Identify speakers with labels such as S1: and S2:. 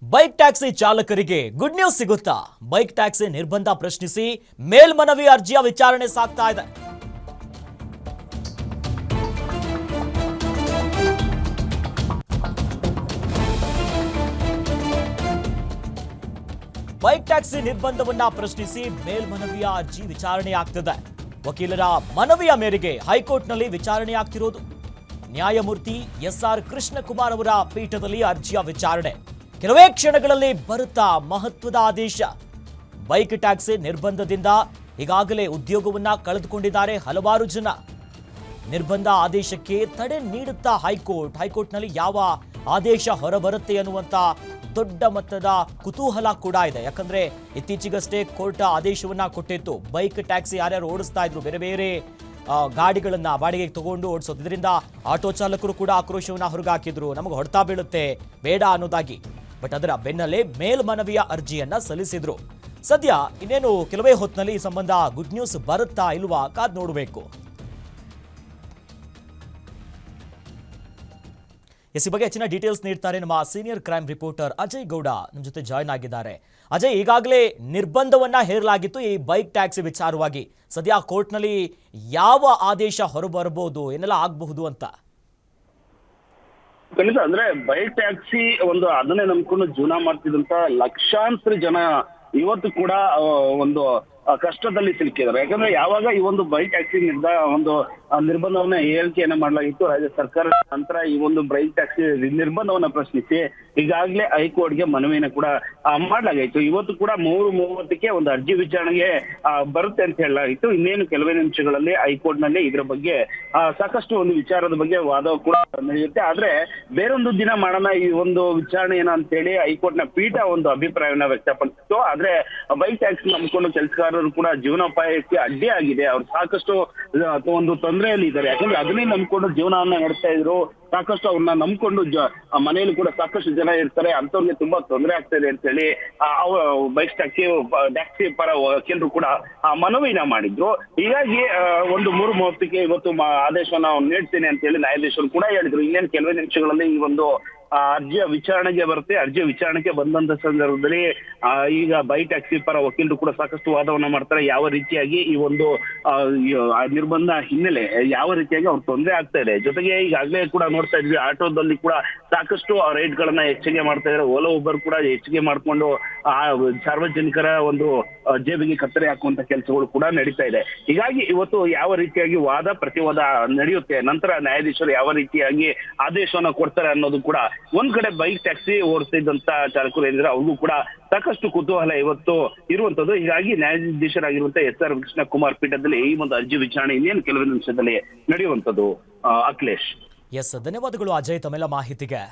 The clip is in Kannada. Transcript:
S1: ಬೈಕ್ ಟ್ಯಾಕ್ಸಿ ಚಾಲಕರಿಗೆ ಗುಡ್ ನ್ಯೂಸ್ ಸಿಗುತ್ತಾ? ಬೈಕ್ ಟ್ಯಾಕ್ಸಿ ನಿರ್ಬಂಧ ಪ್ರಶ್ನಿಸಿ ಮೇಲ್ಮನವಿ ಅರ್ಜಿಯ ವಿಚಾರಣೆ ಸಾಗ್ತಾ ಇದೆ. ಬೈಕ್ ಟ್ಯಾಕ್ಸಿ ನಿರ್ಬಂಧವನ್ನ ಪ್ರಶ್ನಿಸಿ ಮೇಲ್ಮನವಿಯ ಅರ್ಜಿ ವಿಚಾರಣೆ ಆಗ್ತಿದೆ. ವಕೀಲರ ಮನವಿಯ ಮೇರೆಗೆ ಹೈಕೋರ್ಟ್ನಲ್ಲಿ ವಿಚಾರಣೆ ಆಗ್ತಿರೋದು. ನ್ಯಾಯಮೂರ್ತಿ ಎಸ್.ಆರ್. ಕೃಷ್ಣಕುಮಾರ್ ಅವರ ಪೀಠದಲ್ಲಿ ಅರ್ಜಿಯ ವಿಚಾರಣೆ. ಕೆಲವೇ ಕ್ಷಣಗಳಲ್ಲಿ ಬರುತ್ತಾ ಮಹತ್ವದ ಆದೇಶ. ಬೈಕ್ ಟ್ಯಾಕ್ಸಿ ನಿರ್ಬಂಧದಿಂದ ಈಗಾಗಲೇ ಉದ್ಯೋಗವನ್ನ ಕಳೆದುಕೊಂಡಿದ್ದಾರೆ ಹಲವಾರು ಜನ. ನಿರ್ಬಂಧ ಆದೇಶಕ್ಕೆ ತಡೆ ನೀಡುತ್ತಾ ಹೈಕೋರ್ಟ್ನಲ್ಲಿ ಯಾವ ಆದೇಶ ಹೊರಬರುತ್ತೆ ಅನ್ನುವಂತ ದೊಡ್ಡ ಮಟ್ಟದ ಕುತೂಹಲ ಕೂಡ ಇದೆ. ಯಾಕಂದ್ರೆ ಇತ್ತೀಚೆಗಷ್ಟೇ ಕೋರ್ಟ್ ಆದೇಶವನ್ನ ಕೊಟ್ಟಿತ್ತು. ಬೈಕ್ ಟ್ಯಾಕ್ಸಿ ಯಾರ್ಯಾರು ಓಡಿಸ್ತಾ ಇದ್ರು, ಬೇರೆ ಬೇರೆ ಗಾಡಿಗಳನ್ನ ಬಾಡಿಗೆಗೆ ತಗೊಂಡು ಓಡಿಸೋದು, ಇದರಿಂದ ಆಟೋ ಚಾಲಕರು ಕೂಡ ಆಕ್ರೋಶವನ್ನ ಹೊರಗಾಕಿದ್ರು, ನಮಗೆ ಹೊಡೆತ ಬೀಳುತ್ತೆ ಬೇಡ ಅನ್ನೋದಾಗಿ. ಬಟ್ ಅದರ ಬೆನ್ನಲ್ಲೇ ಮೇಲ್ಮನವಿಯ ಅರ್ಜಿಯನ್ನ ಸಲ್ಲಿಸಿದ್ರು. ಸದ್ಯ ಇನ್ನೇನು ಕೆಲವೇ ಹೊತ್ತಿನಲ್ಲಿ ಈ ಸಂಬಂಧ ಗುಡ್ ನ್ಯೂಸ್ ಬರುತ್ತಾ ಇಲ್ವಾ ಕಾದ್ ನೋಡಬೇಕು. ಈ ಬಗ್ಗೆ ಹೆಚ್ಚಿನ ಡೀಟೇಲ್ಸ್ ನೀಡ್ತಾರೆ ನಮ್ಮ senior crime reporter Ajay Gowda ನಮ್ಮ ಜೊತೆ ಜಾಯ್ನ್ ಆಗಿದ್ದಾರೆ. ಅಜಯ್, ಈಗಾಗಲೇ ನಿರ್ಬಂಧವನ್ನ ಹೇರಲಾಗಿತ್ತು ಈ ಬೈಕ್ ಟ್ಯಾಕ್ಸಿ ವಿಚಾರವಾಗಿ. ಸದ್ಯ ಕೋರ್ಟ್ನಲ್ಲಿ ಯಾವ ಆದೇಶ ಹೊರಬರಬಹುದು, ಏನೆಲ್ಲ ಆಗಬಹುದು ಅಂತ?
S2: ಖಂಡಿತ. ಅಂದ್ರೆ ಬೈಕ್ ಟ್ಯಾಕ್ಸಿ ಅದನ್ನೇ ನಂಬ್ಕೊಂಡು ಜೀವನ ಮಾಡ್ತಿದ್ದಂತ ಲಕ್ಷಾಂತರ ಜನ ಇವತ್ತು ಕೂಡ ಒಂದು ಕಷ್ಟದಲ್ಲಿ ಸಿಲುಕಿದ್ದಾರೆ. ಯಾಕಂದ್ರೆ ಯಾವಾಗ ಈ ಒಂದು ಬೈಕ್ ಟ್ಯಾಕ್ಸಿ ನಿರ್ಬಂಧವನ್ನ ಹೇಳಿಕೆಯನ್ನ ಮಾಡಲಾಗಿತ್ತು ರಾಜ್ಯ ಸರ್ಕಾರ, ನಂತರ ಈ ಒಂದು ಬೈಕ್ ಟ್ಯಾಕ್ಸಿ ನಿರ್ಬಂಧವನ್ನ ಪ್ರಶ್ನಿಸಿ ಈಗಾಗಲೇ ಹೈಕೋರ್ಟ್ಗೆ ಮನವಿಯನ್ನು ಕೂಡ ಮಾಡಲಾಗಿತ್ತು. ಇವತ್ತು ಕೂಡ 3:30ಕ್ಕೆ ಒಂದು ಅರ್ಜಿ ವಿಚಾರಣೆಗೆ ಬರುತ್ತೆ ಅಂತ ಹೇಳಲಾಗಿತ್ತು. ಇನ್ನೇನು ಕೆಲವೇ ನಿಮಿಷಗಳಲ್ಲಿ ಹೈಕೋರ್ಟ್ ನಲ್ಲಿ ಇದರ ಬಗ್ಗೆ ಸಾಕಷ್ಟು ಒಂದು ವಿಚಾರದ ಬಗ್ಗೆ ವಾದ ಕೂಡ ನಡೆಯುತ್ತೆ. ಆದ್ರೆ ಬೇರೊಂದು ದಿನ ಮಾಡೋಣ ಈ ಒಂದು ವಿಚಾರಣೆಯನ್ನ ಅಂತ ಹೇಳಿ ಹೈಕೋರ್ಟ್ ನ ಪೀಠ ಒಂದು ಅಭಿಪ್ರಾಯವನ್ನ ವ್ಯಕ್ತಪಡಿಸಿತ್ತು. ಆದ್ರೆ ಬೈಕ್ ಟ್ಯಾಕ್ಸಿ ನಂಬಿಕೊಂಡು ಕೆಲಸಗಾರರು ಕೂಡ ಜೀವನೋಪಾಯಕ್ಕೆ ಅಡ್ಡಿ ಆಗಿದೆ. ಅವ್ರು ಸಾಕಷ್ಟು ಒಂದು ತೊಂದರೆಯಲ್ಲಿ ಇದ್ದಾರೆ. ಯಾಕಂದ್ರೆ ಅದನ್ನೇ ನಂಬ್ಕೊಂಡು ಜೀವನವನ್ನ ನಡೆಸ್ತಾ ಇದ್ರು. ಸಾಕಷ್ಟು ಅವ್ರನ್ನ ನಂಬ್ಕೊಂಡು ಮನೆಯಲ್ಲಿ ಕೂಡ ಸಾಕಷ್ಟು ಜನ ಇರ್ತಾರೆ, ಅಂತವ್ರಿಗೆ ತುಂಬಾ ತೊಂದರೆ ಆಗ್ತಾ ಇದೆ ಅಂತ ಹೇಳಿ ಬೈಕ್ ಟ್ಯಾಕ್ಸಿ ಪರ ವಕೀಲರು ಕೂಡ ಮನವಿನ ಮಾಡಿದ್ರು. ಹೀಗಾಗಿ 3:30ಕ್ಕೆ ಇವತ್ತು ಆದೇಶವನ್ನ ನೀಡ್ತೇನೆ ಅಂತ ಹೇಳಿ ನ್ಯಾಯಾಧೀಶರು ಕೂಡ ಹೇಳಿದ್ರು. ಇನ್ನೇನು ಕೆಲವೇ ನಿಮಿಷಗಳಲ್ಲಿ ಈ ಒಂದು ಅರ್ಜಿಯ ವಿಚಾರಣೆಗೆ ಬರುತ್ತೆ. ಅರ್ಜಿಯ ವಿಚಾರಣೆಗೆ ಬಂದಂತ ಸಂದರ್ಭದಲ್ಲಿ ಈಗ ಬೈಕ್ ಟ್ಯಾಕ್ಸಿ ಪರ ವಕೀಲರು ಕೂಡ ಸಾಕಷ್ಟು ವಾದವನ್ನ ಮಾಡ್ತಾರೆ. ಯಾವ ರೀತಿಯಾಗಿ ಈ ಒಂದು ನಿರ್ಬಂಧ ಹಿನ್ನೆಲೆ ಯಾವ ರೀತಿಯಾಗಿ ಅವ್ರು ತೊಂದರೆ ಆಗ್ತಾ ಇದೆ. ಜೊತೆಗೆ ಈಗಾಗಲೇ ಕೂಡ ನೋಡ್ತಾ ಇದ್ವಿ, ಆಟೋದಲ್ಲಿ ಕೂಡ ಸಾಕಷ್ಟು ರೇಟ್ ಗಳನ್ನ ಹೆಚ್ಚಿಗೆ ಮಾಡ್ತಾ ಇದ್ದಾರೆ. ಓಲಾ ಉಬರ್ ಕೂಡ ಹೆಚ್ಚಿಗೆ ಮಾಡ್ಕೊಂಡು ಸಾರ್ವಜನಿಕರ ಒಂದು ಜೇಬಿಗೆ ಕತ್ತರಿ ಹಾಕುವಂತ ಕೆಲಸಗಳು ಕೂಡ ನಡೀತಾ ಇದೆ. ಹೀಗಾಗಿ ಇವತ್ತು ಯಾವ ರೀತಿಯಾಗಿ ವಾದ ಪ್ರತಿವಾದ ನಡೆಯುತ್ತೆ, ನಂತರ ನ್ಯಾಯಾಧೀಶರು ಯಾವ ರೀತಿಯಾಗಿ ಆದೇಶವನ್ನ ಕೊಡ್ತಾರೆ ಅನ್ನೋದು ಕೂಡ ಒಂದ್ ಕಡೆ ಬೈಕ್ ಟ್ಯಾಕ್ಸಿ ಓಡಿಸ್ತಿದ್ದಂತ ಚಾಲಕರು ಏನಿದ್ರೆ ಅವ್ರಿಗೂ ಕೂಡ ಸಾಕಷ್ಟು ಕುತೂಹಲ ಇವತ್ತು ಇರುವಂತದ್ದು. ಹೀಗಾಗಿ ನ್ಯಾಯಾಧೀಶರಾಗಿರುವಂತಹ ಎಸ್.ಆರ್. ಕೃಷ್ಣಕುಮಾರ್ ಪೀಠದಲ್ಲಿ ಈ ಒಂದು ಅರ್ಜಿ ವಿಚಾರಣೆ ಇನ್ನೇನು ಕೆಲವೇ ನಿಮಿಷದಲ್ಲಿ ನಡೆಯುವಂತದ್ದು. ಅಖಿಲೇಶ್.
S1: ಎಸ್, ಧನ್ಯವಾದಗಳು ಅಜಯ್ ತಮ್ಮೆಲ್ಲ ಮಾಹಿತಿಗೆ.